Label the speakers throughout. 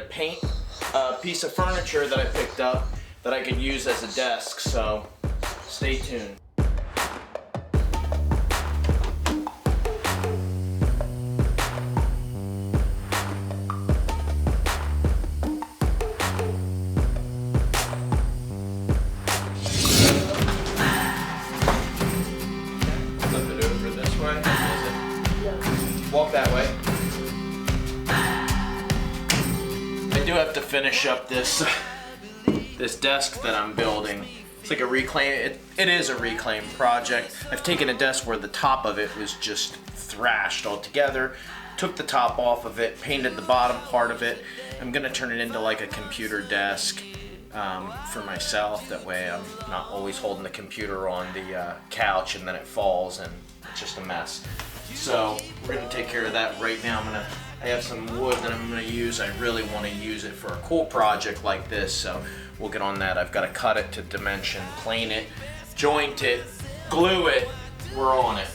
Speaker 1: paint a piece of furniture that I picked up that I could use as a desk, so stay tuned. Flip it over this way. Walk that way. I do have to finish up this desk that I'm building. It's like a reclaim, it is a reclaim project. I've taken a desk where the top of it was just thrashed altogether, took the top off of it, painted the bottom part of it. I'm gonna turn it into like a computer desk for myself. That way I'm not always holding the computer on the couch and then it falls and it's just a mess. So we're gonna take care of that right now. I have some wood that I'm gonna use. I really wanna use it for a cool project like this, so we'll get on that. I've gotta cut it to dimension, plane it, joint it, glue it. We're on it.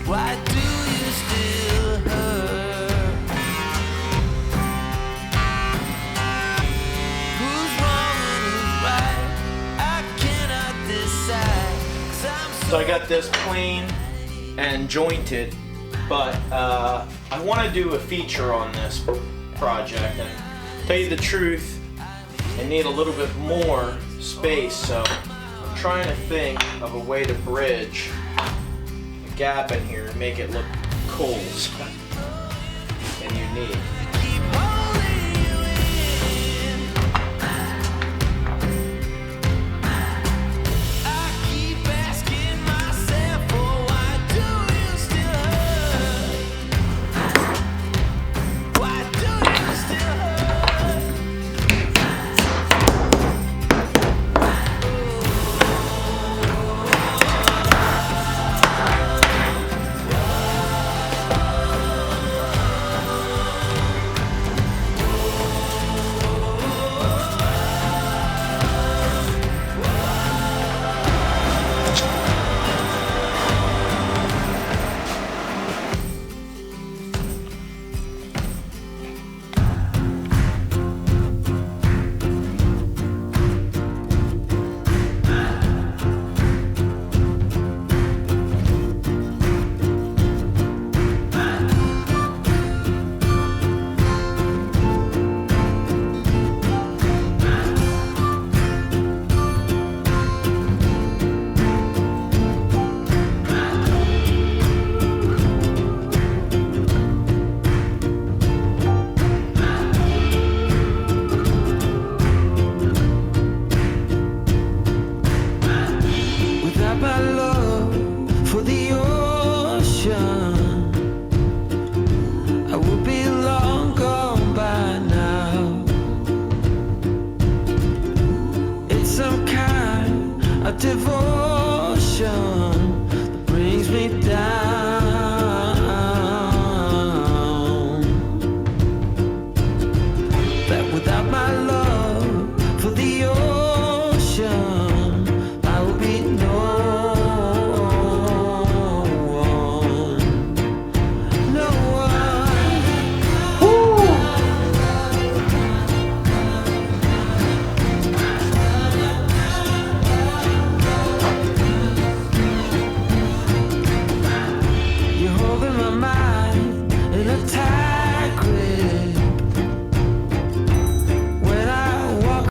Speaker 2: Why do you still hurt? Who's wrong and who's right? I cannot decide. 'Cause I'm
Speaker 1: So I got this plane and jointed, but I want to do a feature on this project, and to tell you the truth, I need a little bit more space, so I'm trying to think of a way to bridge the gap in here and make it look cool and unique.